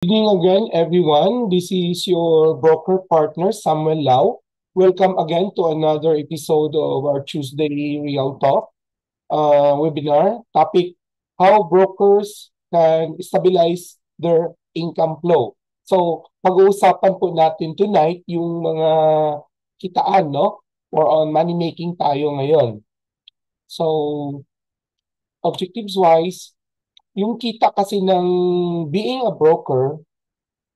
Good evening again, everyone. This is your broker partner, Samuel Lau. Welcome again to another episode of our Tuesday Real Talk webinar. Topic, how brokers can stabilize their income flow. So, pag-uusapan po natin tonight yung mga kitaan, no? Or on money-making tayo ngayon. So, objectives-wise, yung kita kasi ng being a broker,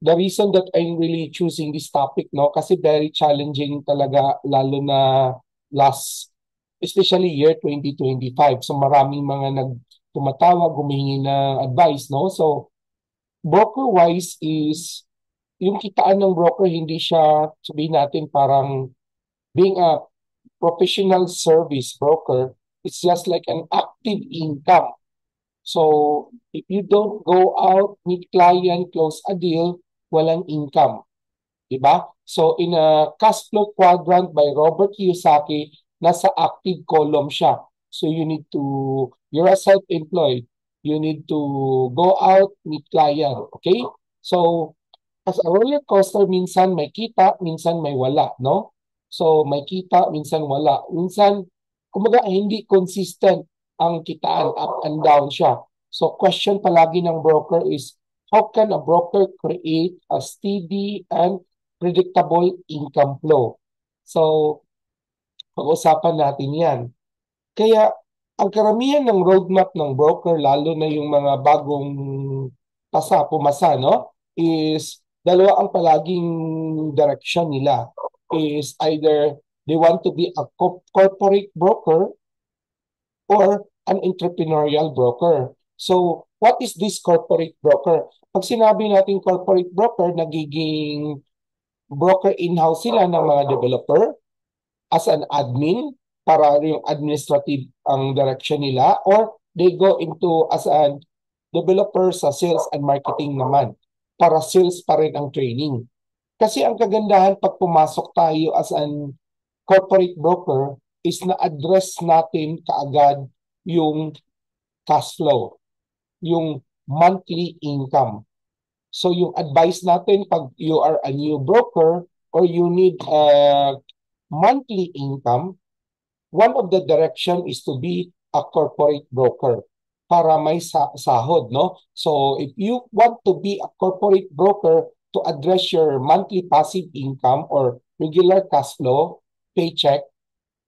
the reason that I'm really choosing this topic, no, kasi very challenging talaga, lalo na last, especially year 2025. So maraming mga tumatawag, humingi ng advice, no? So broker-wise is, yung kitaan ng broker, hindi siya, sabihin natin, parang being a professional service broker, it's just like an active income. So, if you don't go out, meet client, close a deal, walang income. Diba? So, in a cash flow quadrant by Robert Kiyosaki, nasa active column siya. So, you're a self-employed. You need to go out, meet client. Okay? So, as a roller coaster, minsan may kita, minsan may wala, no? So, may kita, minsan wala. Minsan, kumbaga, hindi consistent ang kitaan, up and down siya. So, question palagi ng broker is, how can a broker create a steady and predictable income flow? So, pag-usapan natin yan. Kaya, ang karamihan ng roadmap ng broker, lalo na yung mga bagong pumasa, no? Is, dalawa ang palaging direction nila. Is either they want to be a corporate broker or an entrepreneurial broker. So, what is this corporate broker? Pag sinabi natin corporate broker, nagiging broker in-house sila ng mga developer as an admin para yung administrative ang direction nila, or they go into as a developer sa sales and marketing naman para sales pa rin ang training. Kasi ang kagandahan pag pumasok tayo as an corporate broker is na-address natin kaagad yung cash flow, yung monthly income. So yung advice natin pag you are a new broker or you need a monthly income, one of the direction is to be a corporate broker para may sahod, no? So if you want to be a corporate broker to address your monthly passive income or regular cash flow, paycheck,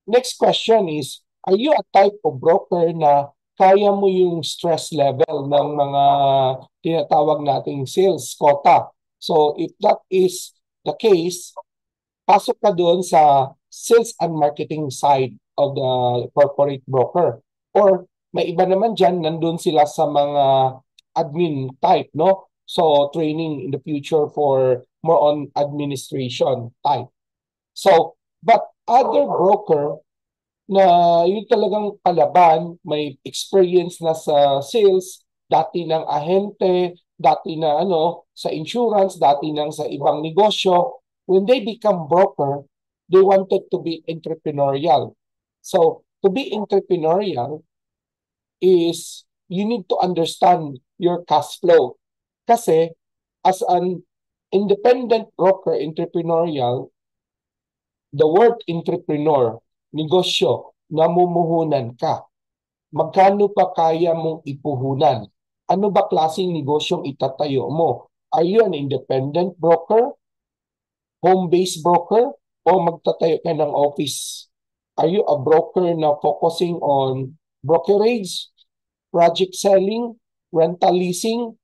next question is, are you a type of broker na kaya mo yung stress level ng mga tinatawag nating sales quota? So if that is the case, pasok ka doon sa sales and marketing side of the corporate broker. Or may iba naman dyan, nandun sila sa mga admin type, no? So training in the future for more on administration type. So, but other broker na yung talagang palaban, may experience na sa sales, dati ng ahente, dati na sa insurance, dati nang sa ibang negosyo. When they become broker, they wanted to be entrepreneurial. So, to be entrepreneurial is you need to understand your cash flow. Kasi as an independent broker, entrepreneurial, the word entrepreneur, negosyo, namumuhunan ka. Magkano pa kaya mong ipuhunan? Ano ba klaseng negosyong itatayo mo? Are you an independent broker, home-based broker, o magtatayo ka ng office? Are you a broker na focusing on brokerage, project selling, rental leasing,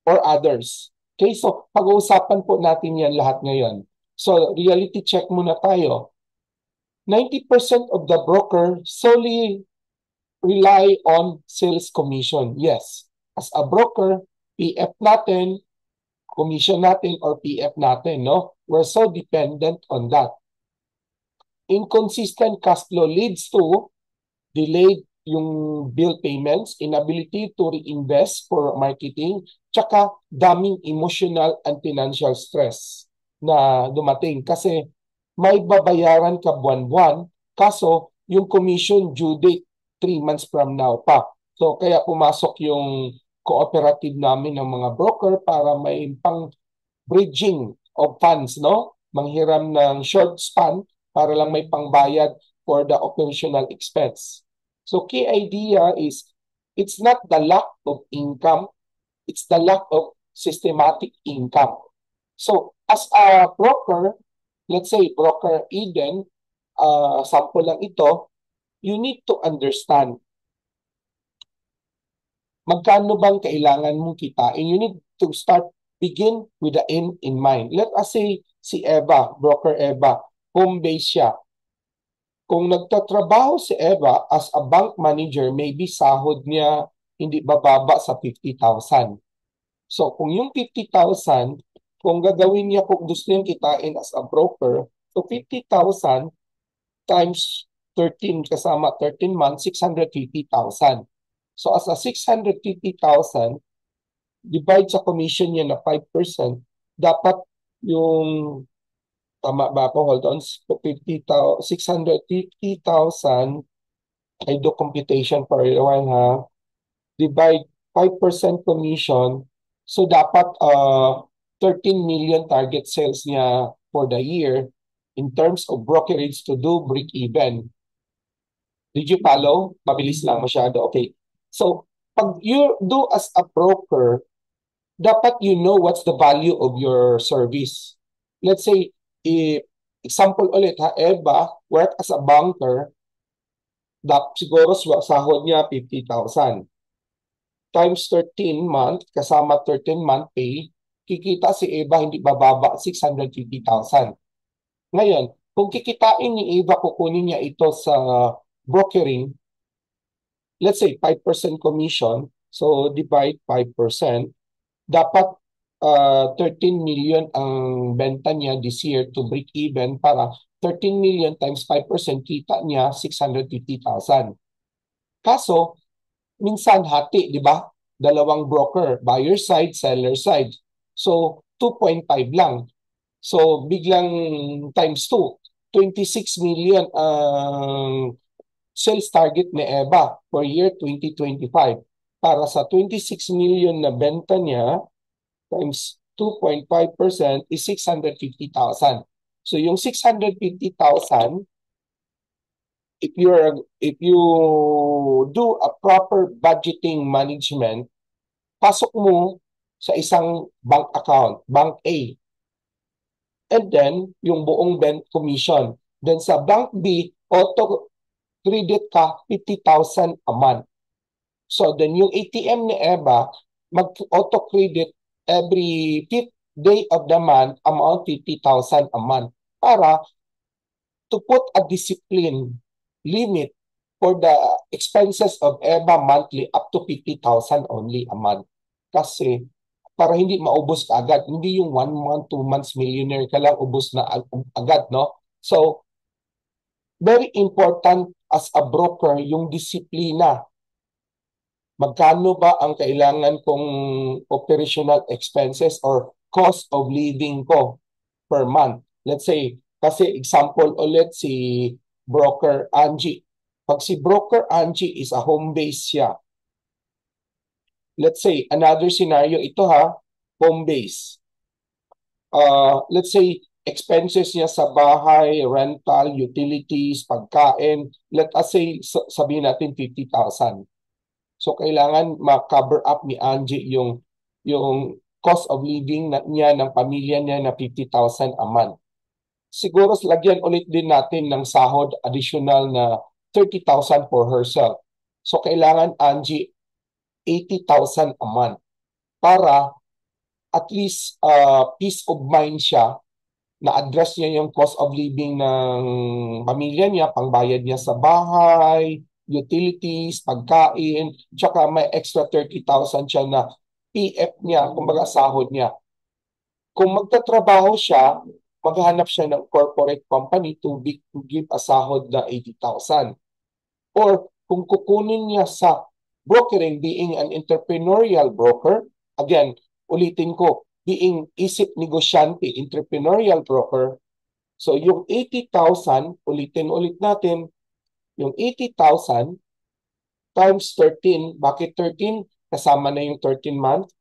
or others? Okay, so pag-uusapan po natin yan lahat ngayon. So, reality check muna tayo. 90% of the broker solely rely on sales commission. Yes, as a broker, PF natin, commission natin, or PF natin, no? We're so dependent on that. Inconsistent cash flow leads to delayed yung bill payments, inability to reinvest for marketing, tsaka daming emotional and financial stress na dumating. Kasi may babayaran ka buwan-buwan, kaso yung commission due date 3 months from now pa. So kaya pumasok yung cooperative namin ng mga broker para may pang bridging of funds, no? Manghiram ng short span para lang may pangbayad for the operational expense. So key idea is it's not the lack of income, it's the lack of systematic income. So as a broker, let's say broker Eden, sample lang ito, you need to understand magkano bang kailangan mong kitain. You need to begin with the end in mind. Let us say si Eva, broker Eva, home base siya. Kung nagtatrabaho si Eva as a bank manager, maybe sahod niya hindi bababa sa 50,000. So kung yung 50,000, kung gagawin niya, kung gusto niyang kitain as a broker, so 50,000 times 13 kasama 13 months, 650,000. So as a 650,000, divide sa commission niya na 5%, dapat yung, tama ba ako? Hold on, 50,000, 650,000, I do computation for a while ha, divide 5% commission, so dapat 13 million target sales niya for the year in terms of brokerage to do break even. Did you follow? Mabilis lang masyado. Okay. So, pag you do as a broker, dapat you know what's the value of your service. Let's say, example ulit ha, Eva work as a banker, siguro sahod niya 50,000. Times 13 month, kasama 13 month pay, kikita si Eva hindi bababa 650,000. Ngayon, kung kikitain ni Eva, kukunin niya ito sa brokering, let's say 5% commission, so divide 5%, dapat 13 million ang benta niya this year to break even para 13 million times 5% kita niya 650,000. Kaso, minsan hati, di ba? Dalawang broker, buyer side, seller side. So, 2.5 lang. So, biglang times 2, 26 million ang sales target ni Eva for year 2025. Para sa 26 million na benta niya, times 2.5% is 650,000. So yung 650,000, if you do a proper budgeting management, pasok mo sa isang bank account, bank A. And then yung buong commission. Then sa bank B, auto credit ka 50,000 a month. So then yung ATM ni Eva, mag-auto credit every 5th day of the month, amount 50,000 a month para to put a discipline limit for the expenses of Eva monthly up to 50,000 only a month. Kasi para hindi maubos ka agad, hindi yung 1 month, 2 months millionaire ka lang, ubos na agad, no? So, very important as a broker yung disiplina. Magkano ba ang kailangan kong operational expenses or cost of living ko per month? Let's say, kasi example ulit si broker Angie. Pag si broker Angie is a home base siya. Let's say, another scenario ito ha, home base. Let's say, expenses niya sa bahay, rental, utilities, pagkain, let us say, sabihin natin 50,000. So kailangan ma-cover up ni Angie yung cost of living niya ng pamilya niya na 50,000 a month. Siguro lagyan ulit din natin ng sahod additional na 30,000 for herself. So kailangan Angie 80,000 a month para at least peace of mind siya na address niya yung cost of living ng pamilya niya, pangbayad niya sa bahay, utilities, pagkain, tsaka may extra 30,000 siya na PF niya, kumbaga sahod niya. Kung magtatrabaho siya, maghahanap siya ng corporate company to give a sahod na 80,000. Or kung kukunin niya sa brokering, being an entrepreneurial broker, again, ulitin ko, being isip negosyante, entrepreneurial broker, so yung 80,000, ulitin ulit natin, yung 80,000 times 13, bakit 13? kasama na yung 13 month.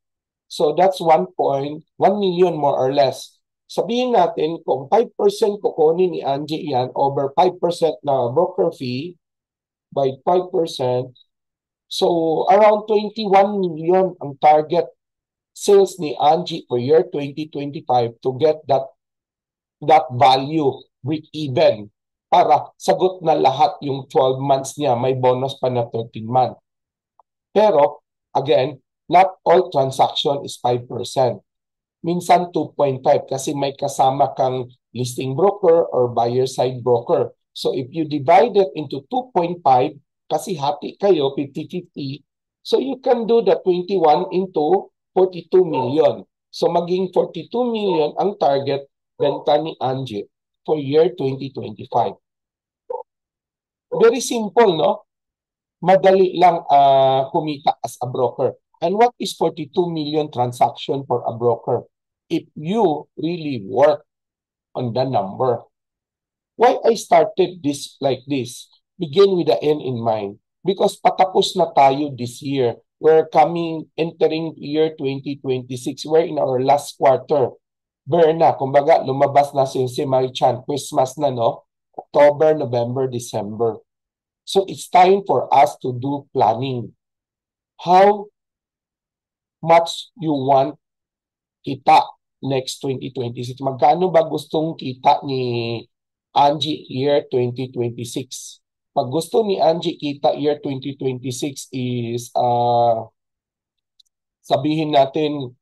So that's 1.1 million more or less. Sabihin natin kung 5% kukunin ni Angie yan over 5% na broker fee by 5%, so around 21 million ang target sales ni Angie for year 2025 to get that value break even para sagot na lahat yung 12 months niya, may bonus pa na 13 months. Pero again, not all transaction is 5%. Minsan 2.5 kasi may kasama kang listing broker or buyer side broker. So if you divide it into 2.5, kasi hati kayo, 50-50, so you can do the 21 into 42 million. So maging 42 million ang target benta ni Angie for year 2025. Very simple, no? Madali lang kumita as a broker. And what is 42 million transaction for a broker? If you really work on the number. Why I started this like this? Begin with the end in mind. Because patapos na tayo this year. We're entering year 2026. We're in our last quarter. Burn na. Kumbaga, lumabas na si Mari-chan. Christmas na, no? October, November, December. So it's time for us to do planning. How much you want kita next 2026? Magkano ba gustong kita ni Angie year 2026? Pag gusto ni Angie kita year 2026 is sabihin natin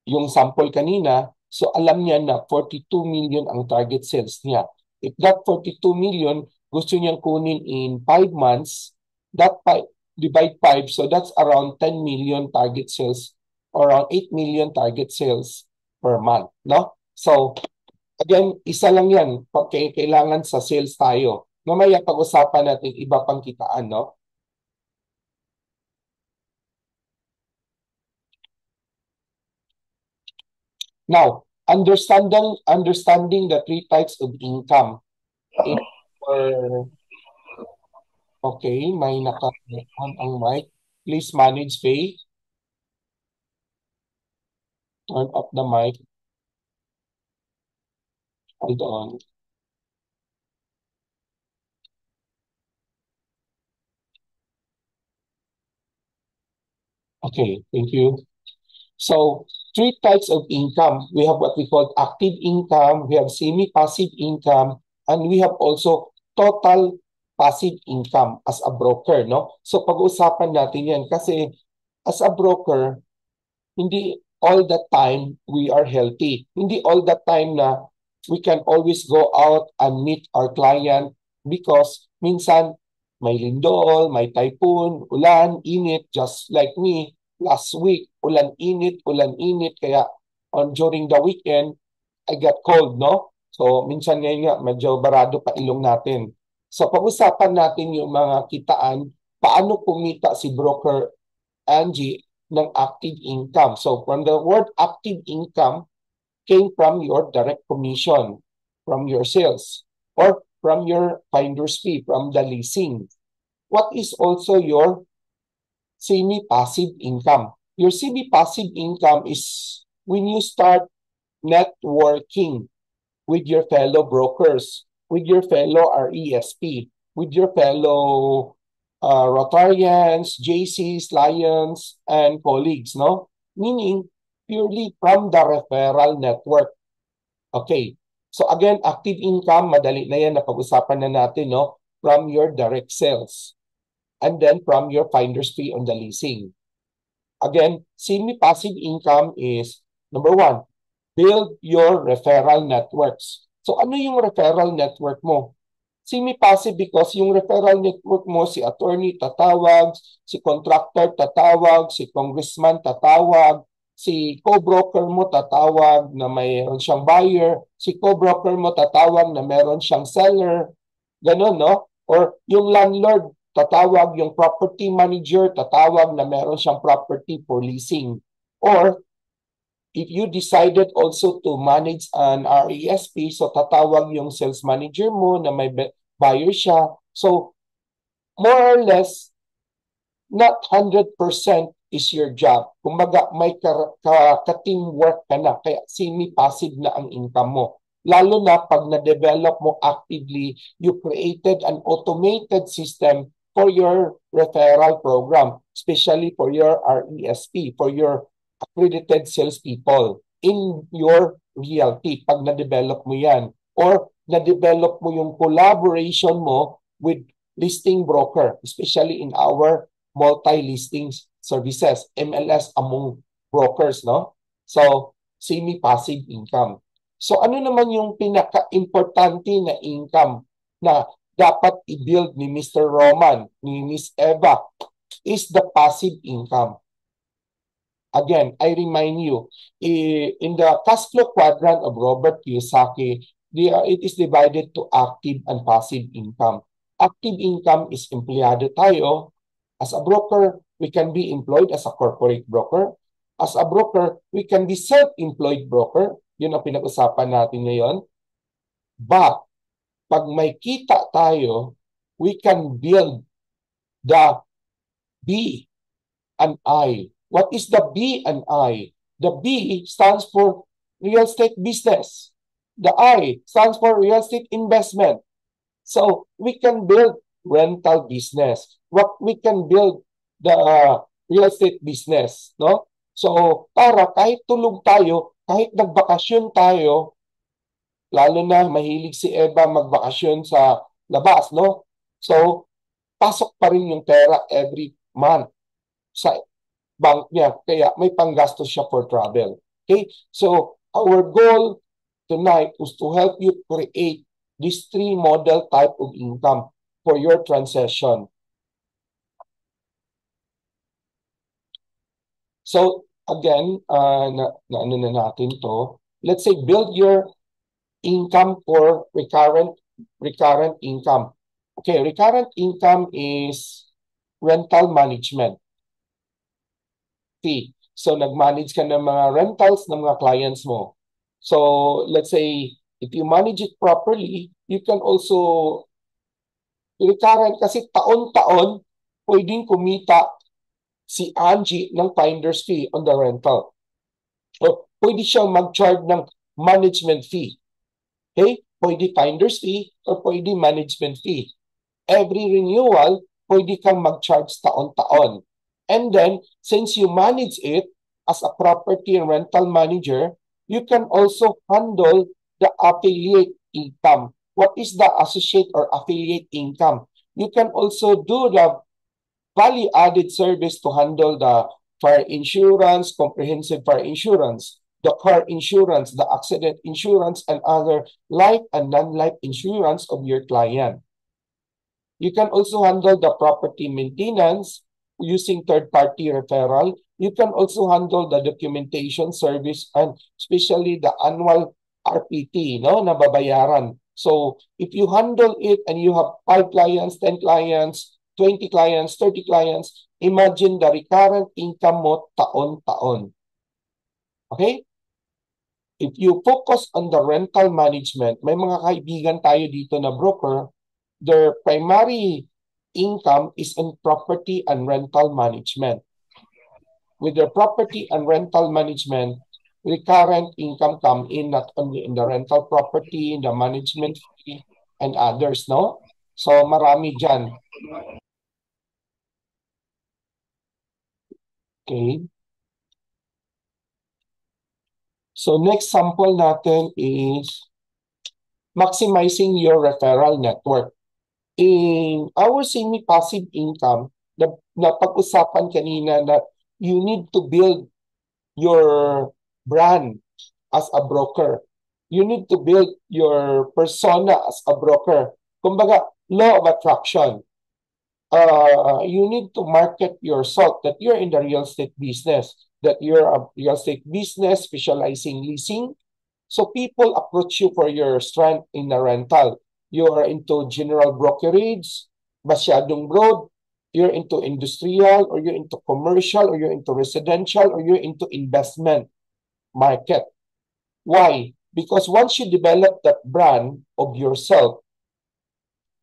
yung sample kanina, so alam niya na 42 million ang target sales niya. If that 42 million gusto niyang kunin in 5 months, that divide 5, so that's around 10 million target sales, around 8 million target sales per month, no? So again, isa lang yan pag kailangan sa sales tayo. Mamaya pag-usapan natin iba pang kitaan, no? Now, understanding the three types of income. Okay, may naka-on ang mic. Please manage Faye. Turn off the mic. Hold on. Okay, thank you. So, three types of income. We have what we call active income, we have semi-passive income, and we have also total passive income as a broker, no? So, pag-usapan natin yan kasi as a broker, hindi all the time we are healthy. Hindi all the time na we can always go out and meet our client because minsan may lindol, may typhoon, ulan, init, just like me. Last week, ulan, init, kaya during the weekend, I got cold, no? So, minsan ngayon nga, medyo barado pa ilong natin. So, pag-usapan natin yung mga kitaan, paano kumita si broker Angie ng active income. So, from the word active income came from your direct commission, from your sales, or from your finder's fee, from the leasing. What is also your semi-passive income? Your semi-passive income is when you start networking with your fellow brokers, with your fellow RESP, with your fellow Rotarians, JCs, Lions, and colleagues, no? Meaning, purely from the referral network. Okay. So again, active income, madali na yan, napag-usapan na natin, no? From your direct sales. And then from your finder's fee on the leasing. Again, semi-passive income is, number one, build your referral networks. So ano yung referral network mo? Semi-passive because yung referral network mo, si attorney tatawag, si contractor tatawag, si congressman tatawag, si co-broker mo tatawag na mayroon siyang buyer, si co-broker mo tatawag na mayroon siyang seller, ganun, no? Or yung landlord tatawag, yung property manager tatawag na mayroon siyang property for leasing. Or if you decided also to manage an RESP, so tatawag yung sales manager mo na may buyer siya. So, more or less, not 100% is your job. Kumbaga, may ka-teamwork ka na, kaya semi-passive na ang income mo. Lalo na pag na-develop mo actively, you created an automated system for your referral program, especially for your RESP, for your accredited salespeople in your realty. Pag na-develop mo yan, or na-develop mo yung collaboration mo with listing broker, especially in our multi-listings services, MLS among brokers, no? So, semi-passive income. So, ano naman yung pinaka-importante na income na dapat i-build ni Mr. Roman, ni Miss Eva, is the passive income. Again, I remind you, in the cash flow quadrant of Robert Kiyosaki, it is divided to active and passive income. Active income is empleyado tayo. As a broker, we can be employed as a corporate broker. As a broker, we can be self-employed broker. Yun ang pinag-usapan natin ngayon. But, pag may kita tayo, we can build the B and I. What is the B and I? The B stands for real estate business. The I stands for real estate investment. So we can build rental business. What we can build the real estate business, no? So para kahit tulog tayo, kahit nagbakasyon tayo, lalo na mahilig si Eva magbakasyon sa labas, no? So pasok pa rin yung pera every month sa bank niya. Kaya may panggastos siya for travel. Okay? So, our goal tonight is to help you create these three model type of income for your transaction. So, again, ano na natin to. Let's say, build your income for recurrent income. Okay, recurrent income is rental management fee. So, nag-manage ka ng mga rentals ng mga clients mo. So, let's say, if you manage it properly, you can also, recurrent kasi taon-taon, pwedeng kumita si Angie ng finder's fee on the rental. So, pwede siyang mag-charge ng management fee. Okay? Pwede finder's fee or pwede management fee. Every renewal, pwede kang mag-charge taon-taon. And then, since you manage it as a property and rental manager, you can also handle the affiliate income. What is the associate or affiliate income? You can also do the value-added service to handle the fire insurance, comprehensive fire insurance, the car insurance, the accident insurance, and other life and non-life insurance of your client. You can also handle the property maintenance using third-party referral. You can also handle the documentation service and especially the annual RPT, no, na babayaran. So if you handle it and you have 5 clients, 10 clients, 20 clients, 30 clients, imagine the recurrent income mo taon-taon. Okay? If you focus on the rental management, may mga kaibigan tayo dito na broker, their primary income is in property and rental management. With their property and rental management, recurrent income come in not only in the rental property, in the management fee, and others, no? So marami dyan. Okay. So next sample natin is maximizing your referral network. In our semi-passive income, na pag-usapan kanina na you need to build your brand as a broker. You need to build your persona as a broker. Kumbaga, law of attraction. You need to market yourself that you're in the real estate business, that you're a real estate business specializing leasing. So people approach you for your strength in the rental. You are into general brokerage, masyadong broad, you're into industrial, or you're into commercial, or you're into residential, or you're into investment market. Why? Because once you develop that brand of yourself,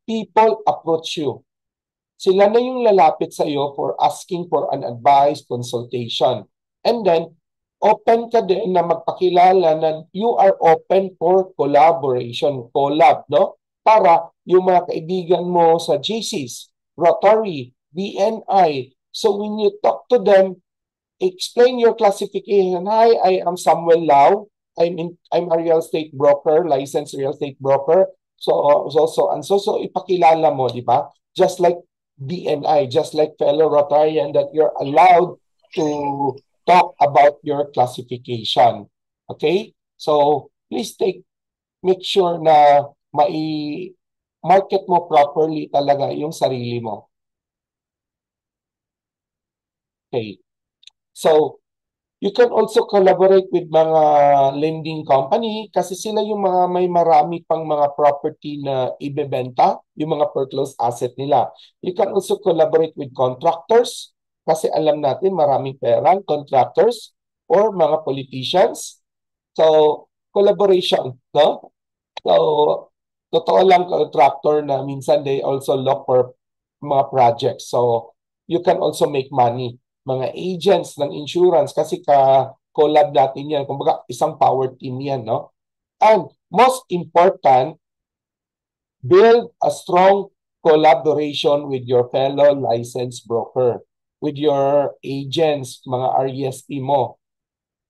people approach you. sila na yung lalapit sa iyo for asking for an advice, consultation. And then, open ka din na magpakilala na you are open for collaboration, collab, no? Para yung mga kaibigan mo sa GCs, Rotary, BNI, so when you talk to them, explain your classification. Hi, I am Samuel Lau. I'm a real estate broker, licensed real estate broker. So and so ipakilala mo, di ba? Just like BNI, just like fellow Rotarian, that you're allowed to talk about your classification. Okay? So please make sure na market mo properly talaga yung sarili mo. Okay. So you can also collaborate with mga lending company kasi sila yung mga may marami pang mga property na ibebenta, yung mga foreclosed asset nila. You can also collaborate with contractors kasi alam natin maraming pera, contractors or mga politicians. So, collaboration, no? So, totoo lang contractor na minsan they also look for mga projects. So, you can also make money. Mga agents ng insurance kasi ka-collab natin yan. Kumbaga, isang power team yan, no? And most important, build a strong collaboration with your fellow licensed broker, with your agents, mga RESP mo,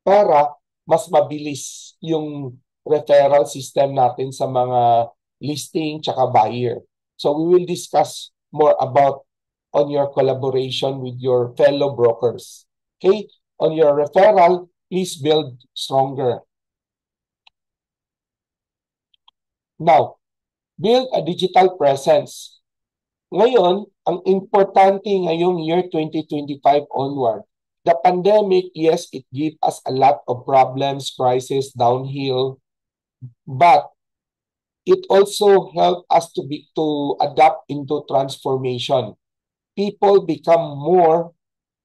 para mas mabilis yung referral system natin sa mga listing tsaka buyer. So we will discuss more about on your collaboration with your fellow brokers. Okay? On your referral, please build stronger. Now, build a digital presence. Ngayon, ang importante ngayong year 2025 onward, the pandemic, yes, it gave us a lot of problems, crisis, downhill, but it also helped us to adapt into transformation. People become more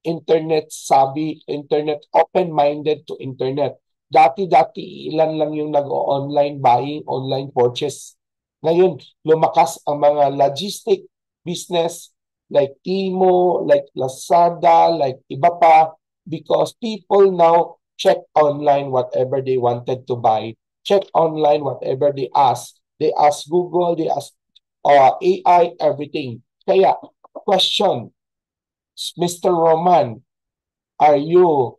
internet savvy, internet open-minded to internet. Dati-dati ilan lang yung nag-online buying, online purchase. Ngayon, lumakas ang mga logistic business like Timo, like Lazada, like iba pa, because people now check online whatever they wanted to buy, check online whatever they ask. They ask Google, they ask AI, everything. Kaya, question, Mr. Roman, are you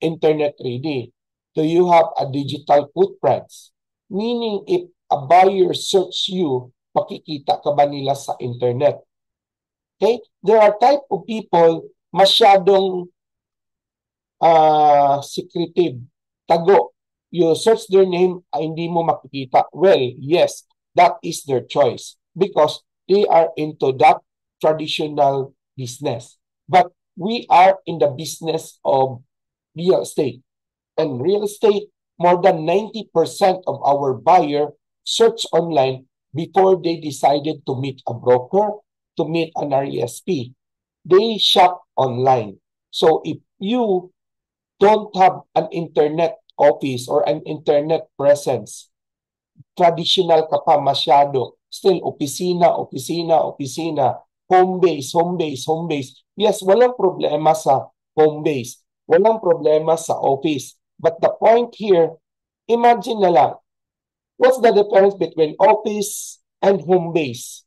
internet ready? Do you have a digital footprint? Meaning, if a buyer search you, makikita ka ba nila sa internet? Okay? There are type of people masyadong secretive, tago. You search their name, hindi mo makikita. Well, yes, that is their choice because they are into that traditional business. But we are in the business of real estate. And real estate, more than 90% of our buyer search online before they decided to meet a broker, to meet an RESP. They shop online. So if you don't have an internet office or an internet presence, traditional ka pa masyado, still opisina, opisina, opisina, home base, home base, home base. Yes, walang problema sa home base. Walang problema sa office. But the point here, imagine na lang, what's the difference between office and home base?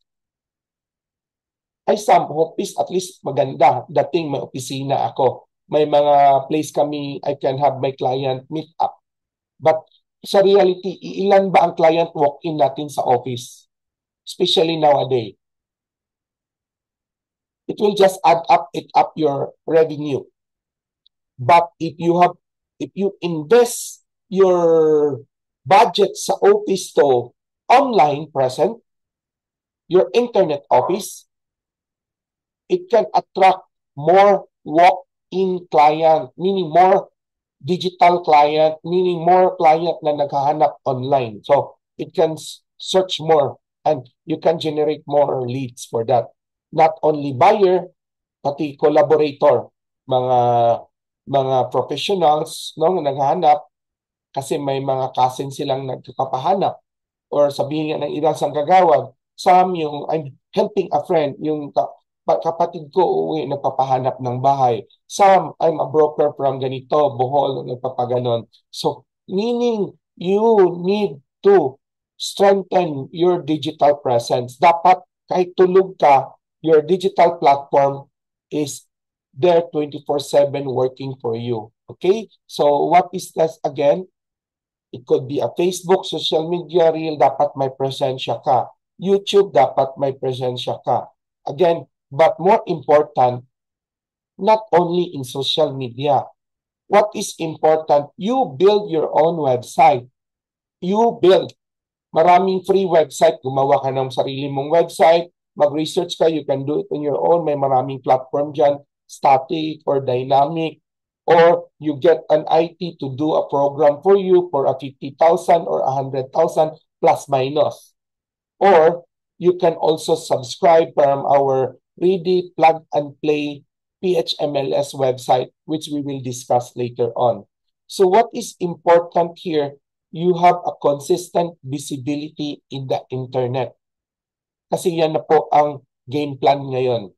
Ay, some office at least maganda. Dating may opisina ako. May mga place kami, I can have my client meet up. But sa reality, ilan ba ang client walk-in natin sa office? Especially nowadays. It will just add up your revenue. But if you invest your budget sa office to online present, your internet office, it can attract more walk-in client, meaning more digital client, meaning more client na naghahanap online. So it can search more and you can generate more leads for that. Not only buyer, pati collaborator, mga professionals no, naghahanap kasi may mga cousin silang nagpapahanap or sabihin nga ng ilang sang kagawad, some yung helping a friend, yung kapatid ko uwi, nagpapahanap ng bahay. Some, I'm a broker from ganito, Bohol, nagpapaganon. So, meaning, you need to strengthen your digital presence. Dapat, kahit tulog ka, your digital platform is there 24/7 working for you. Okay? So, what is that again? It could be a Facebook, social media reel, dapat may presensya ka. YouTube, dapat may presensya ka. Again, but more important, not only in social media. What is important, you build your own website. You build. Maraming free website. Gumawa ka ng sarili mong website. Mag-research ka. You can do it on your own. May maraming platform dyan. Static or dynamic. Or you get an IT to do a program for you for a 50,000 or 100,000 plus minus. Or you can also subscribe from our Ready Plug and Play PHMLS website, which we will discuss later on. So what is important here, you have a consistent visibility in the internet. Kasi yan na po ang game plan ngayon.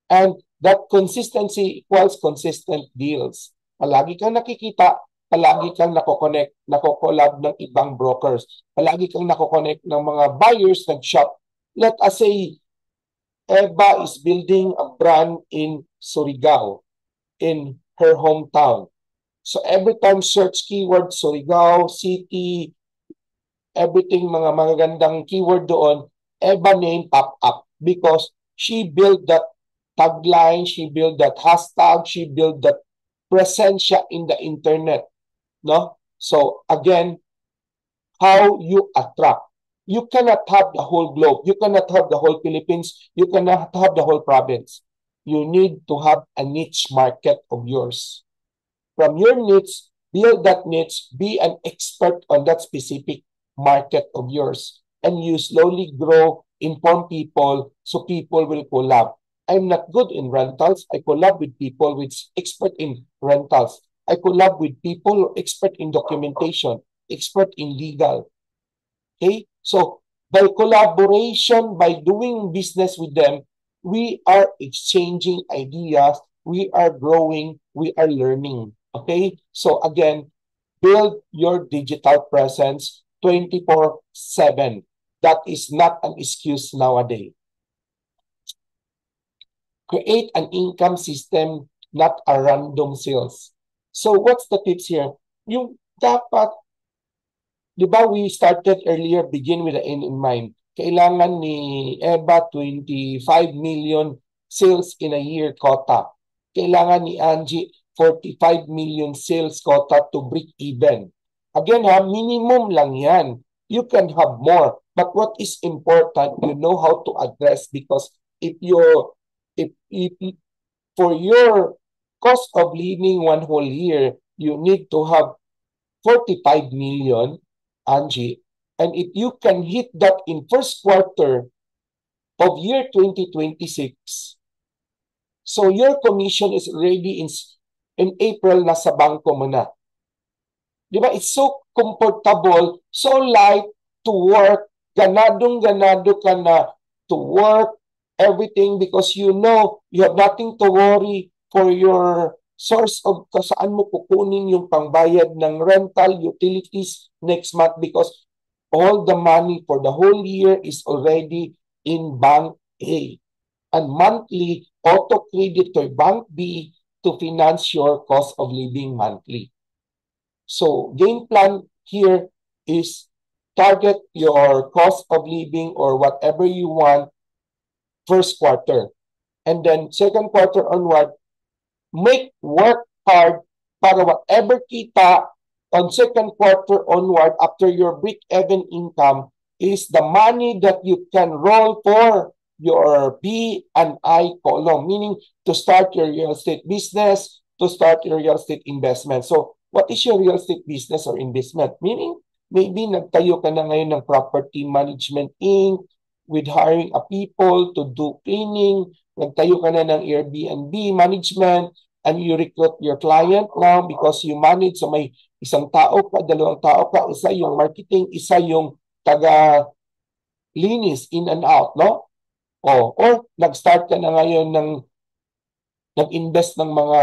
And that consistency equals consistent deals. Palagi kang nakikita, palagi kang nakokonect, nakokolab ng ibang brokers. Palagi kang nakokonect ng mga buyers nag-shop. Let us say, Eva is building a brand in Surigao, in her hometown. So every time search keyword Surigao, city, everything, mga magagandang keyword doon, Eva name pop up because she built that tagline, she built that hashtag, she built that presensya in the internet. No? So again, how you attract. You cannot have the whole globe. You cannot have the whole Philippines. You cannot have the whole province. You need to have a niche market of yours. From your niche, build that niche, be an expert on that specific market of yours. And you slowly grow, inform people, so people will collab. I'm not good in rentals. I collab with people with expert in rentals. I collab with people expert in documentation, expert in legal. Okay? So, by collaboration, by doing business with them, we are exchanging ideas, we are growing, we are learning. Okay? So, again, build your digital presence 24/7. That is not an excuse nowadays. Create an income system, not a random sales. So, what's the tips here? Yung dapat, di ba we started earlier, begin with the end in mind. Kailangan ni Eva 25 million sales in a year quota. Kailangan ni Angie 45 million sales quota to break even. Again ha, minimum lang yan. You can have more. But what is important, you know how to address because if for your cost of living one whole year, you need to have 45 million, Angie. And if you can hit that in first quarter of year 2026, so your commission is already in April, nasa bangko mo na. Di ba? It's so comfortable, so light to work, ganadong-ganado ka na to work, everything because you know you have nothing to worry for your source of saan mo kukunin yung pangbayad ng rental, utilities next month because all the money for the whole year is already in Bank A. And monthly, auto credit to Bank B to finance your cost of living monthly. So game plan here is target your cost of living or whatever you want first quarter. And then second quarter onward, work hard para whatever kita on second quarter onward after your break-even income is the money that you can roll for your B and I column, meaning to start your real estate business, to start your real estate investment. So what is your real estate business or investment? Meaning, maybe nagtayo ka na ngayon ng Property Management Inc. with hiring a people to do cleaning, nagtayo ka na ng Airbnb management, and you recruit your client now because you manage so may isang tao ka, dalawang tao ka, isa yung marketing, isa yung taga-linis in and out, no? Or nag-start ka na ngayon ng nag-invest ng mga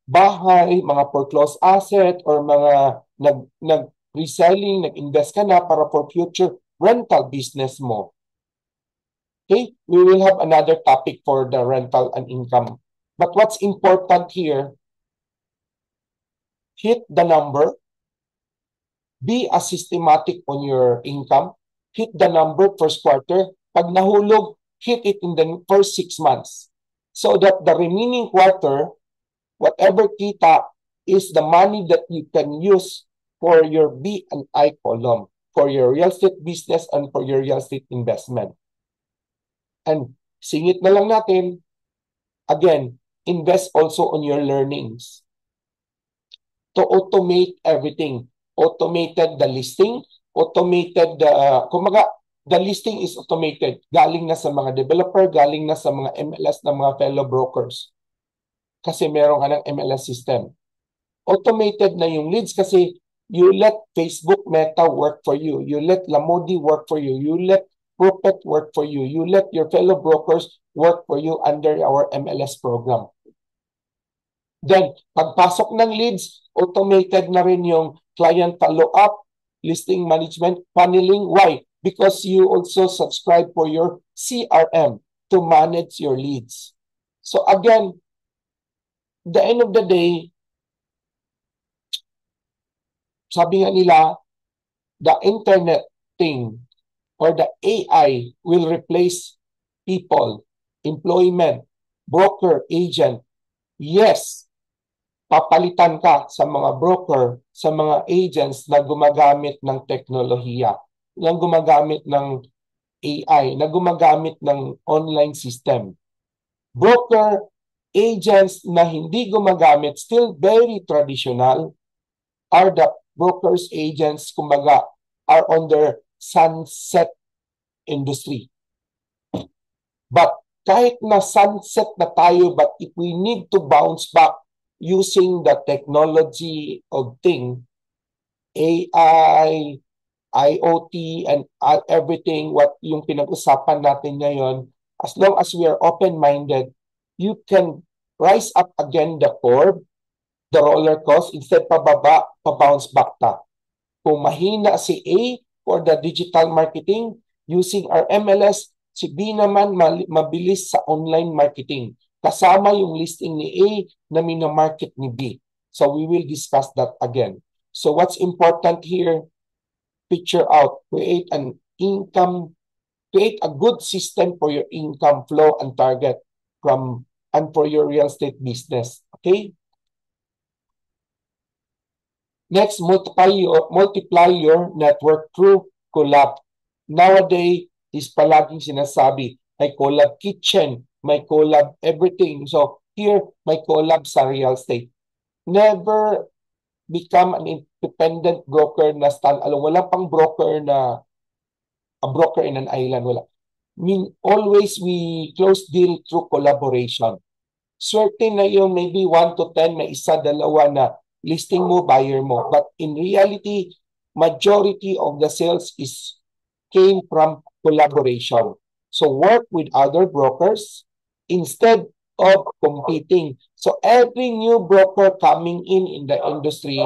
bahay, mga foreclosed asset, or mga nag-reselling, nag-invest ka na para for future rental business mo. Okay, we will have another topic for the rental and income. But what's important here, hit the number, be a systematic on your income, hit the number first quarter, pag nahulog, hit it in the first 6 months. So that the remaining quarter, whatever kita is the money that you can use for your B and I column, for your real estate business and for your real estate investment. And singit na lang natin, again, invest also on your learnings to automate everything. Automated the listing, automated the, kumaga, the listing is automated. Galing na sa mga developer, galing na sa mga MLS na mga fellow brokers. Kasi meron ka ng MLS system. Automated na yung leads kasi you let Facebook Meta work for you. You let Lamodi work for you. You let Propet work for you. You let your fellow brokers work for you under our MLS program. Then, pagpasok ng leads, automated na rin yung client follow-up, listing management, funneling. Why? Because you also subscribe for your CRM to manage your leads. So again, the end of the day, sabi nga nila, the internet thing or the AI will replace people, employment, broker, agent. Yes, papalitan ka sa mga broker, sa mga agents na gumagamit ng teknolohiya, na gumagamit ng AI, na gumagamit ng online system. Broker, agents na hindi gumagamit, still very traditional, are the brokers, agents, kumbaga, are on their sunset industry. But kahit na sunset na tayo, but if we need to bounce back using the technology of thing, AI, IoT, and everything, what yung pinag-usapan natin ngayon, as long as we are open-minded, you can rise up again the curve, the roller coaster, instead pababa, pa-bounce back ta. Kung mahina si A for the digital marketing, using our MLS, si B naman mabilis sa online marketing. Kasama yung listing ni A na minamarket ni B. So we will discuss that again. So what's important here, picture out, create an income, create a good system for your income flow and target from and for your real estate business. Okay? Next, multiply your network through collab. Nowadays, is palaging sinasabi, may collab kitchen, may collab everything. So here, may collab sa real estate. Never become an independent broker na stand-alone. Walang pang broker na a broker in an island. Wala. I mean, always we close deal through collaboration. Swerte na yung maybe 1 to 10, may isa, dalawa na listing mo, buyer mo. But in reality, majority of the sales came from collaboration. So work with other brokers instead of competing. So every new broker coming in the industry,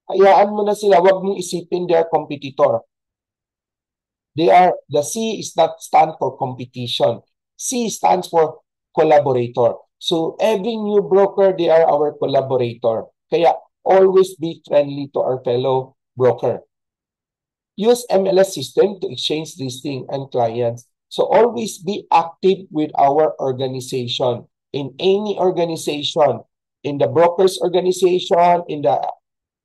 hayaan mo na sila, wag mong isipin they are competitor. The C is not stand for competition. C stands for collaborator. So every new broker, they are our collaborator. Kaya always be friendly to our fellow broker. Use MLS system to exchange listing and clients. So always be active with our organization. In any organization, in the brokers organization, in the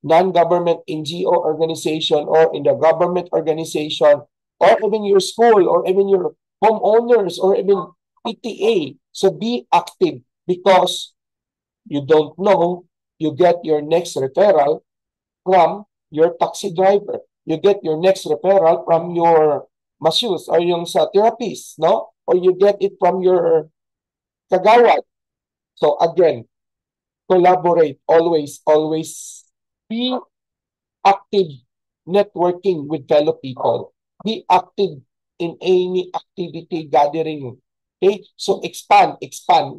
non-government NGO organization, or in the government organization, or even your school, or even your homeowners, or even PTA. So be active because you don't know, you get your next referral from your taxi driver. You get your next referral from your masseuse or yung sa therapist, no? Or you get it from your kagawad. So again, collaborate, always be active networking with fellow people. Be active in any activity gathering. Okay? So expand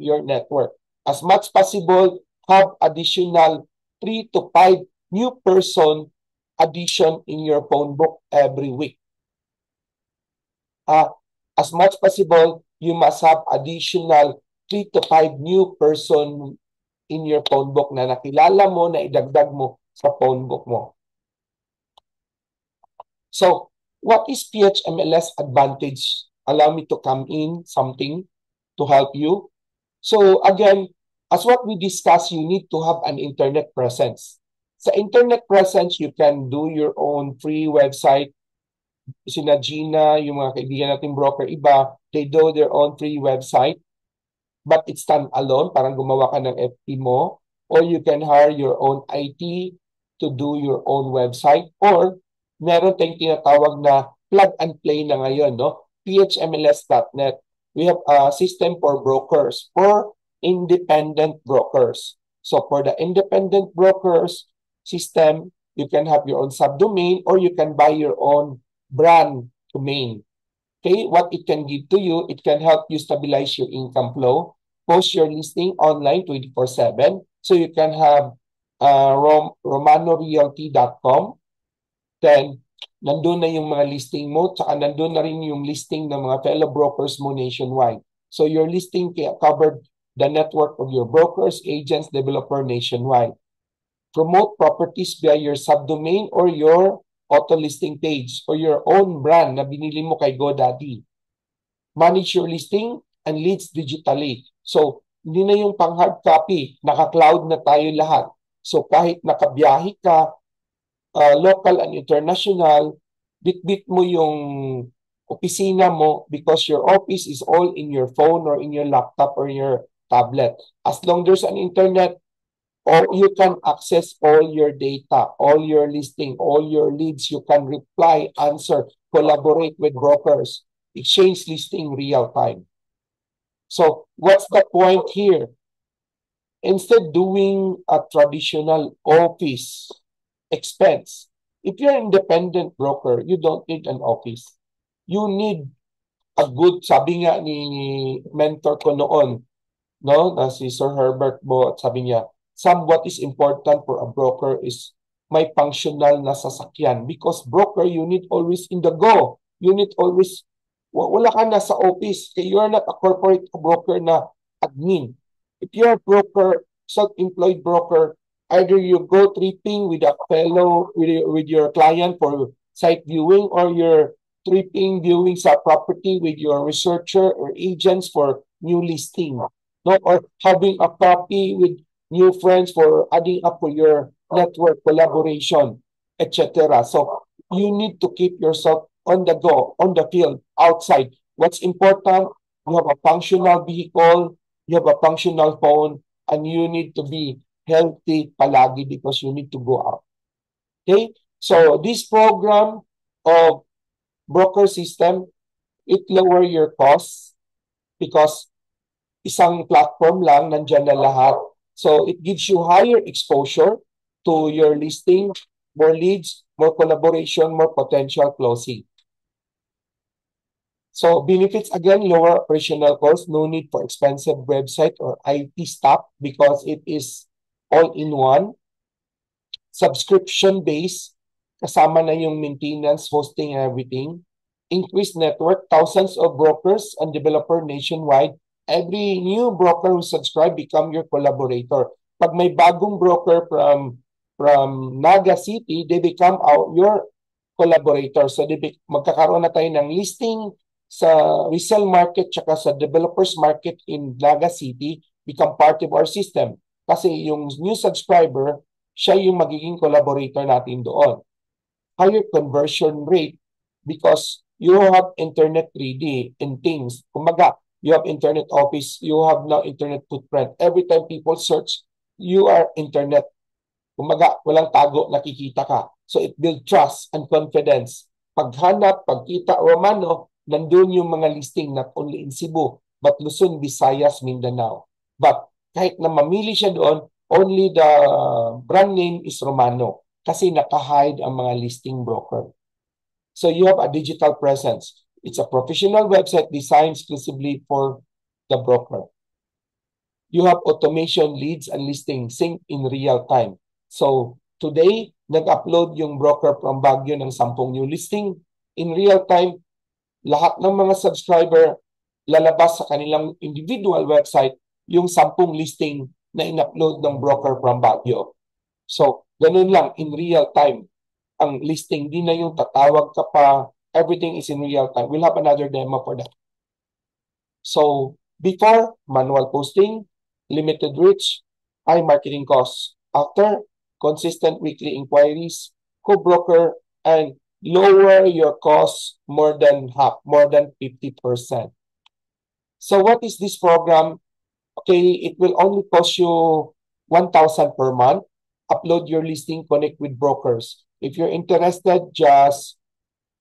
your network. As much possible, have additional 3 to 5 new person addition in your phone book every week. As much possible, you must have additional 3 to 5 new person in your phone book na nakilala mo, na idagdag mo sa phone book mo. So, what is PHMLS advantage? Allow me to come in something to help you. So, again, as what we discussed, you need to have an internet presence. Sa internet presence, you can do your own free website. Sina Gina, yung mga kaibigan nating broker, iba, they do their own free website. But it's stand alone, parang gumawa ka ng FP mo. Or you can hire your own IT to do your own website. Or meron tayong tinatawag na plug and play na ngayon, no? phmls.net. We have a system for brokers, for independent brokers. So for the independent brokers system, you can have your own subdomain or you can buy your own brand domain. Okay, what it can give to you, it can help you stabilize your income flow, post your listing online 24/7. So you can have romanorealty.com. Then, nandun na yung mga listing mo, tsaka nandun na rin yung listing ng mga fellow brokers mo nationwide. So your listing covered the network of your brokers, agents, developer nationwide. Promote properties via your subdomain or your auto listing page or your own brand na binili mo kay GoDaddy. Manage your listing and leads digitally. So, hindi na yung pang hard copy, naka-cloud na tayo lahat. So, kahit nakabiyahe ka, local and international, bit-bit mo yung opisina mo because your office is all in your phone or in your laptop or your tablet. As long there's an internet, or you can access all your data, all your listing, all your leads. You can reply, answer, collaborate with brokers, exchange listing real time. So what's the point here? Instead doing a traditional office expense, if you're an independent broker, you don't need an office. You need a good, sabi nga ni mentor ko noon, no, na si Sir Herbert Bo, sabi niya, what is important for a broker is may functional na sasakyan. Because broker, you need always in the go. You need always, wala ka na sa office. You're not a corporate broker na admin. If you're a broker, self-employed broker, either you go tripping with a fellow, with your client for site viewing, or you're tripping, viewing sa property with your researcher or agents for new listing. No? Or having a copy with new friends for adding up for your network collaboration, etc. So you need to keep yourself on the go, on the field, outside. What's important, you have a functional vehicle, you have a functional phone, and you need to be healthy palagi because you need to go out. Okay? So this program of broker system, it lower your costs because isang platform lang, nandyan na lahat. So it gives you higher exposure to your listing, more leads, more collaboration, more potential closing. So benefits, again, lower operational costs, no need for expensive website or IT staff because it is all in one. Subscription-based, kasama na yung maintenance, hosting, everything. Increased network, thousands of brokers and developer nationwide. Every new broker who subscribe become your collaborator. Pag may bagong broker from Naga City, they become your collaborator. So magkakaroon na tayo ng listing sa resale market tsaka sa developers market in Naga City, become part of our system. Kasi yung new subscriber, siya yung magiging collaborator natin doon. Higher conversion rate because you have internet 3D in things. Kumbaga, you have internet office, you have now internet footprint. Every time people search, you are internet. Kumbaga, walang tago, nakikita ka. So it builds trust and confidence. Paghanap, pagkita, Romano, nandun yung mga listing not only in Cebu, but Luzon, Visayas, Mindanao. But kahit na mamili siya doon, only the brand name is Romano kasi naka-hide ang mga listing broker. So you have a digital presence. It's a professional website designed exclusively for the broker. You have automation, leads, and listing sync in real time. So today, nag-upload yung broker from Baguio ng 10 new listing. In real time, lahat ng mga subscriber lalabas sa kanilang individual website yung 10 listing na in-upload ng broker from Baguio. So, ganun lang, in real time. Ang listing, di na yung tatawag ka pa. Everything is in real time. We'll have another demo for that. So, before, manual posting, limited reach, high marketing costs. After, consistent weekly inquiries, co-broker, and lower your costs more than half, more than 50%. So what is this program? Okay, it will only cost you 1,000 per month. Upload your listing, connect with brokers. If you're interested,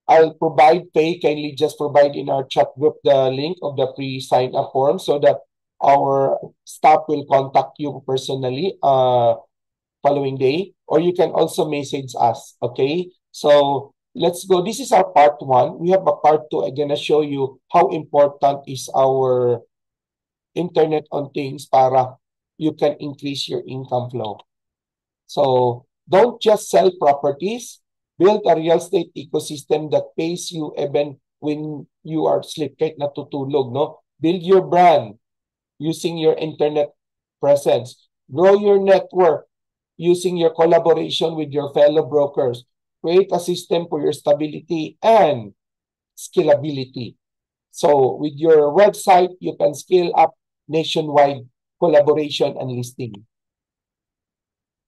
I'll provide kindly just provide in our chat group the link of the free sign up form so that our staff will contact you personally following day, or you can also message us. Okay, so let's go. This is our part one. We have a part two. I'm gonna show you how important is our internet on things para you can increase your income flow. So don't just sell properties, build a real estate ecosystem that pays you even when you are asleep, kahit natutulog, no? Build your brand using your internet presence. Grow your network using your collaboration with your fellow brokers. Create a system for your stability and scalability. So with your website, you can scale up nationwide collaboration and listing.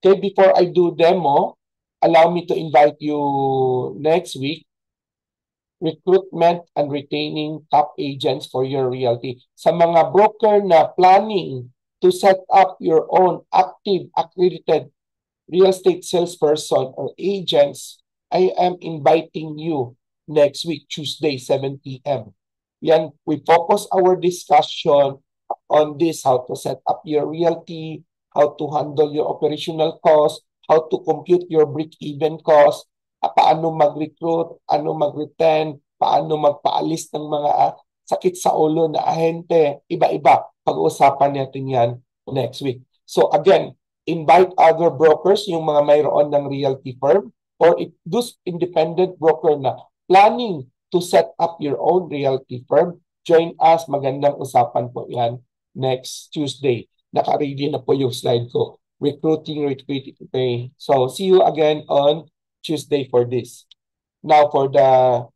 Okay, before I do demo, allow me to invite you next week, recruitment and retaining top agents for your realty. Sa mga broker na planning to set up your own active, accredited real estate salesperson or agents, I am inviting you next week, Tuesday, 7 p.m. Yan, we focus our discussion on this, how to set up your realty, how to handle your operational costs, how to compute your break-even cost, paano mag-recruit, ano mag-retain, paano magpaalis ng mga sakit sa ulo na ahente, iba-iba. Pag-uusapan natin yan next week. So again, invite other brokers, yung mga mayroon ng realty firm, or those independent broker na planning to set up your own realty firm, join us. Magandang usapan po yan next Tuesday. Naka-ready na po yung slide ko. Recruiting. So see you again on Tuesday for this. Now for the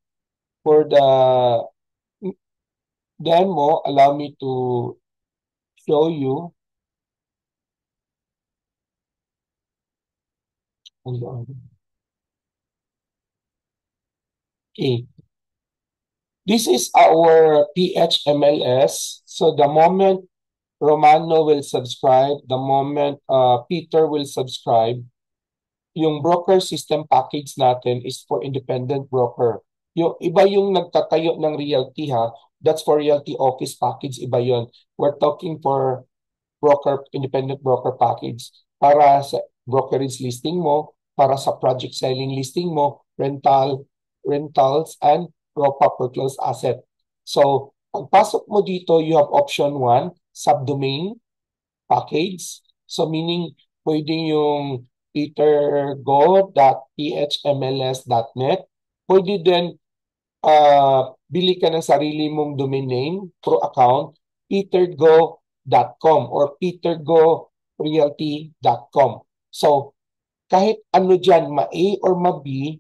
demo, allow me to show you. Okay. This is our PHMLS. So the moment Romano will subscribe, the moment Peter will subscribe, yung broker system package natin is for independent broker. Yung iba yung nagtatayo ng realty ha, that's for realty office package, iba yon. We're talking for independent broker package para sa brokerage listing mo, para sa project selling listing mo, rentals, and ROPA per closed asset. So, pagpasok mo dito, you have option 1, subdomain package. So, meaning, pwede yung petergo.phmls.net. Pwede din bili ka ng sarili mong domain name pro account, petergo.com or petergorealty.com. So, kahit ano dyan, ma-A or ma-B,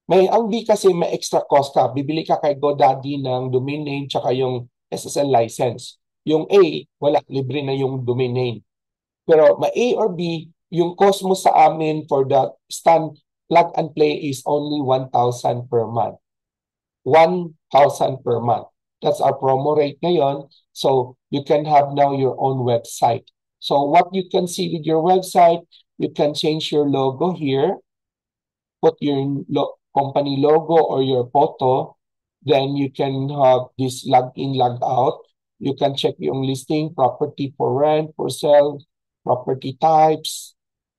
ang B kasi may extra cost ka. Bibili ka kay GoDaddy ng domain name tsaka yung SSL license. Yung A, wala, libre na yung domain name. Pero ma-A or B, yung cost mo sa amin for the plug and play is only 1,000 per month. 1,000 per month. That's our promo rate ngayon. So you can have now your own website. So what you can see with your website, you can change your logo here, put your company logo or your photo. Then you can have this log in, log out. You can check yung listing, property for rent, for sale, property types,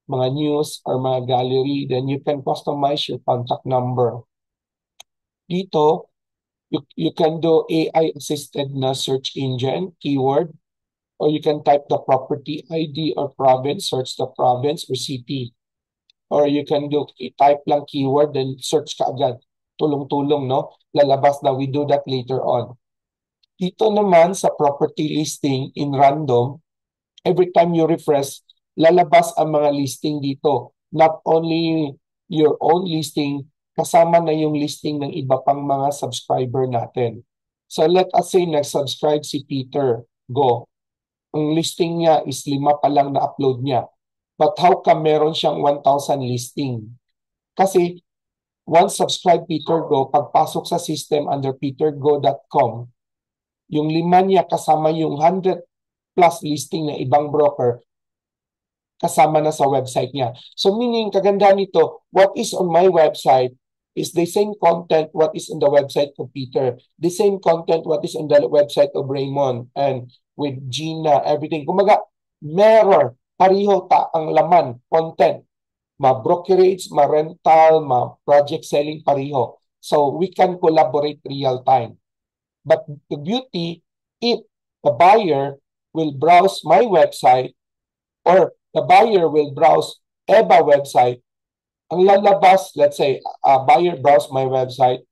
mga news or mga gallery. Then you can customize your contact number. Dito, You can do AI assisted na search engine keyword, or you can type the property ID or province, search the province or city. Or you can do type lang keyword then search ka agad. Tulong-tulong, no? Lalabas na. We do that later on. Dito naman sa property listing in random, every time you refresh, lalabas ang mga listing dito. Not only your own listing, kasama na yung listing ng iba pang mga subscriber natin. So let us say nag-subscribe si Peter Go. Ang listing niya is 5 pa lang na upload niya. But how come meron siyang 1,000 listing? Kasi once subscribe Peter Go, pagpasok sa system under petergo.com, yung 5 niya kasama yung 100 plus listing ng ibang broker, kasama na sa website niya. So meaning, kagandahan nito, what is on my website is the same content what is in the website of Peter, the same content what is in the website of Raymond, and with Gina, everything. Kumaga, mirror, pariho ta ang laman, content, ma-brokerage, ma-rental, ma-project selling, pariho. So we can collaborate real time. But the beauty, if the buyer will browse my website or the buyer will browse EBA website, ang lalabas, let's say, a buyer browse my website,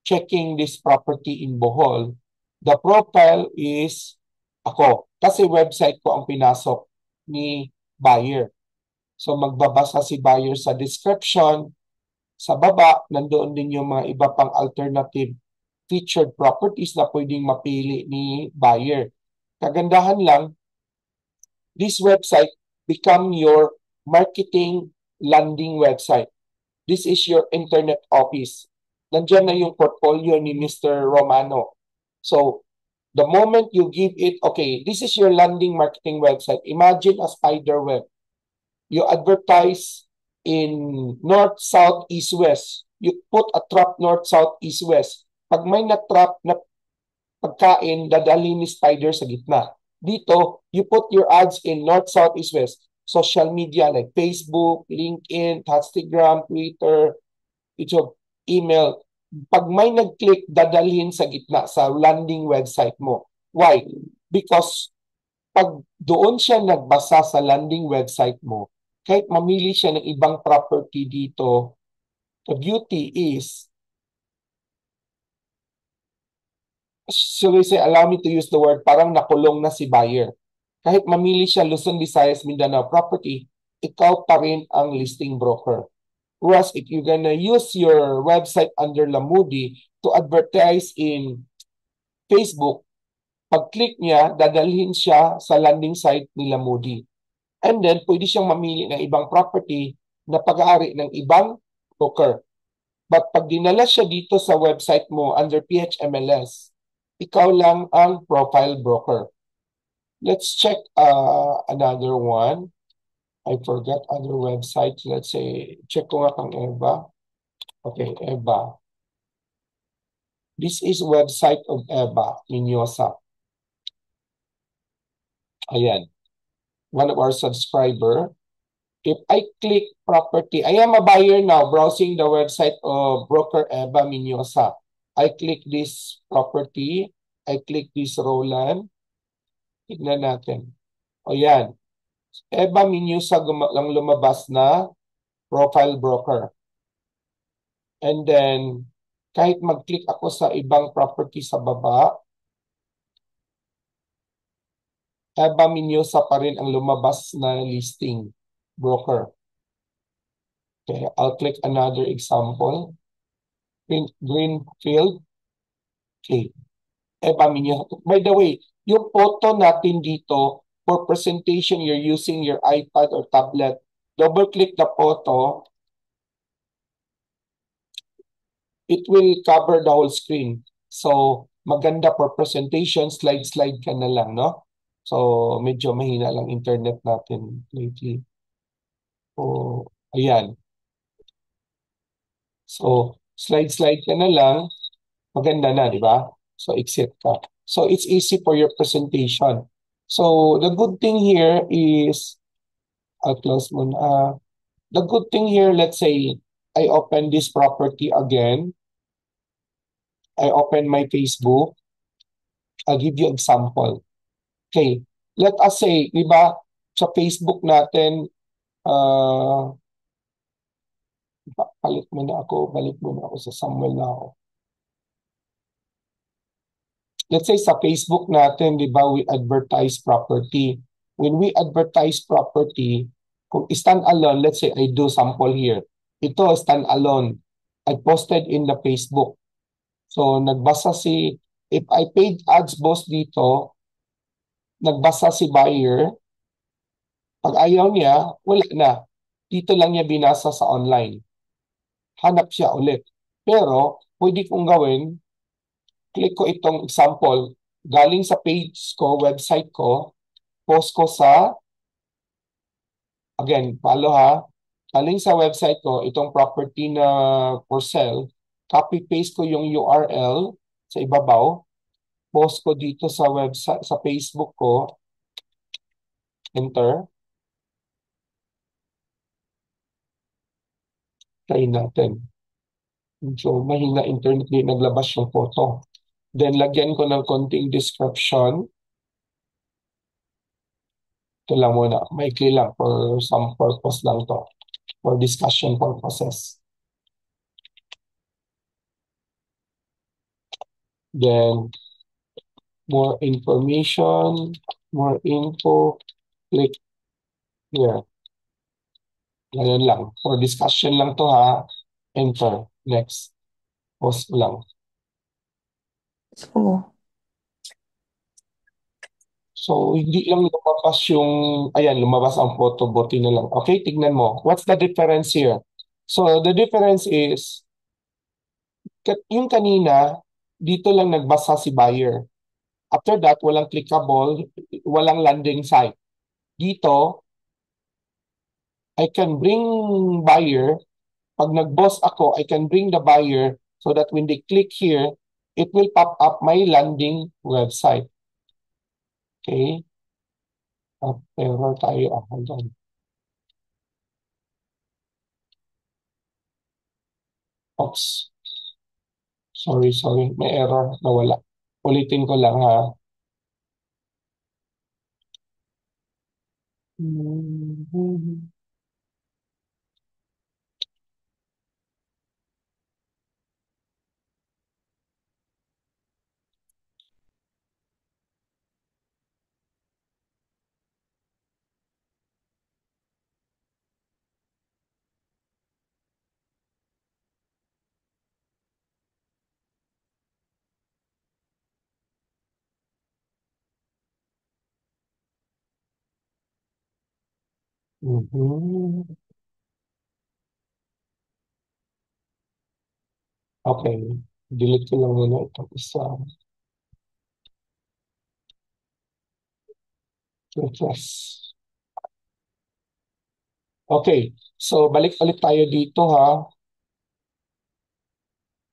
checking this property in Bohol, the profile is ako. Kasi website ko ang pinasok ni buyer. So magbabasa si buyer sa description. Sa baba, nandoon din yung mga iba pang alternative featured properties na pwedeng mapili ni buyer. Kagandahan lang, this website become your marketing landing website. This is your internet office. Nandiyan na yung portfolio ni Mr. Romano. So, the moment you give it, okay, this is your landing marketing website. Imagine a spider web. You advertise in north, south, east, west. You put a trap north, south, east, west. Pag may na-trap na pagkain, dadalhin ni spider sa gitna. Dito, you put your ads in north, south, east, west. Social media like Facebook, LinkedIn, Instagram, Twitter, YouTube, email. Pag may nag-click, dadalhin sa gitna sa landing website mo. Why? Because pag doon siya nagbasa sa landing website mo, kahit mamili siya ng ibang property dito, the beauty is, so we say, allow me to use the word, parang nakulong na si buyer. Kahit mamili siya Luzon, Visayas, Mindanao property, ikaw pa rin ang listing broker. Whereas if you're gonna use your website under Lamudi to advertise in Facebook, pag-click niya, dadalhin siya sa landing site ni Lamudi. And then, pwede siyang mamili ng ibang property na pag-aari ng ibang broker. But pag dinala siya dito sa website mo under PHMLS, ikaw lang ang profile broker. Let's check another one. I forgot other websites. Let's say, check ko nga kang EVA. Okay, EVA. This is website of EVA, Minyosa. Ayan. One of our subscriber. If I click property, I am a buyer now browsing the website of broker EVA Minyosa. I click this property. I click this Roland. Tignan natin. Ayan. EVA Minyosa lang lumabas na profile broker. And then, kahit mag-click ako sa ibang property sa baba, EVA Minyosa pa rin ang lumabas na listing broker. Okay, I'll click another example. Greenfield. Okay. EVA Minyosa. By the way, yung photo natin dito, for presentation, you're using your iPad or tablet. Double-click the photo. It will cover the whole screen. So, maganda for presentation, slide-slide ka na lang, no? So, medyo mahina lang internet natin lately. So, ayan. So, slide-slide ka na lang, maganda na, di ba? So, exit ka. So, it's easy for your presentation. So, the good thing here is, I'll close muna. The good thing here, let's say, I open this property again. I open my Facebook. I'll give you example. Okay, let us say, di ba, sa Facebook natin, balik muna ako sa Samuel na ako. Let's say sa Facebook natin, di ba, we advertise property. When we advertise property, kung stand-alone, let's say I do sample here. Ito, stand-alone. I posted in the Facebook. So, if I paid ads boss dito, nagbasa si buyer, pag ayaw niya, wala na. Dito lang niya binasa sa online. Hanap siya ulit. Pero, pwede kong gawin, click ko itong example, galing sa page ko, website ko, post ko sa, again, follow ha, galing sa website ko, itong property na for sale, copy-paste ko yung URL sa ibabaw, post ko dito sa website, sa Facebook ko, enter, try natin. So, mahina internet, di naglabas yung photo. Then, lagyan ko ng konting description. Ito lang muna, maikli lang for some purpose lang to, for discussion purposes. Then, more information, more info, click here. Ganyan lang. For discussion lang to ha. Enter. Next. Post lang. So, So, hindi lang lumabas yung, ayan, lumabas ang photo, buti na lang. Okay, tignan mo. What's the difference here? So, the difference is, yung kanina, dito lang nagbasa si buyer. After that, walang clickable, walang landing site. Dito, I can bring buyer. Pag nag-boss ako, I can bring the buyer so that when they click here, it will pop up my landing website. Okay? Error tayo. Hold on. Oops. Sorry. May error. Nawala. Ulitin ko lang ha. Okay. Delete ko lang muna ito. Isa. Refresh. Okay. So, balik ulit tayo dito ha.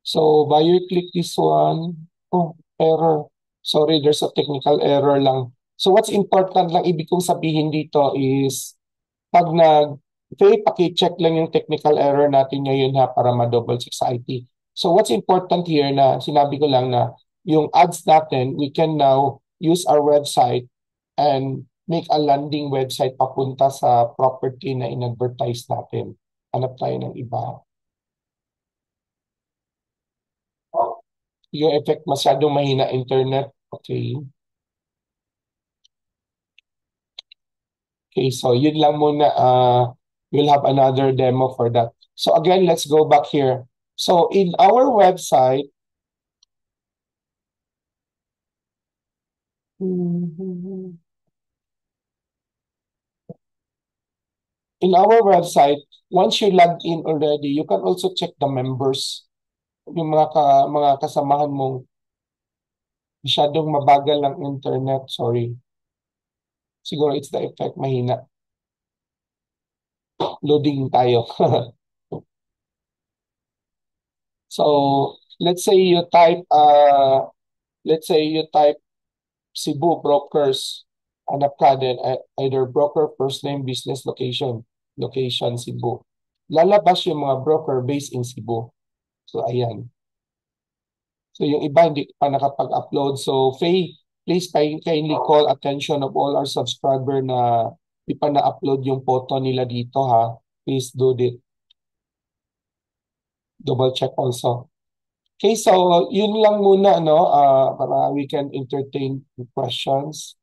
So, buyer click this one. Oh, error. Sorry, there's a technical error lang. So, what's important lang ibig kong sabihin dito is pag paki-check lang yung technical error natin ngayon ha para ma-double check sa IT. So, what's important here na sinabi ko lang na yung ads natin, we can now use our website and make a landing website papunta sa property na in-advertise natin. Hanap tayo ng iba. Yung effect masyadong mahina internet. Okay. Okay, so yun lang muna. We'll have another demo for that. So again, let's go back here. So in our website, once you log in already, you can also check the members. Yung mga kasamahan mong masyadong mabagal ang internet. Sorry. Siguro it's the effect, mahina. Loading tayo. So, let's say you type Cebu brokers. Hanap ka din, either broker, first name, business location Cebu. Lalabas yung mga broker based in Cebu. So, ayan. So yung iba hindi pa nakapag-upload. So Faye, please kindly call attention of all our subscriber na di pa na-upload yung photo nila dito ha. Please do it. Double check also. Okay, so yun lang muna no para we can entertain the questions.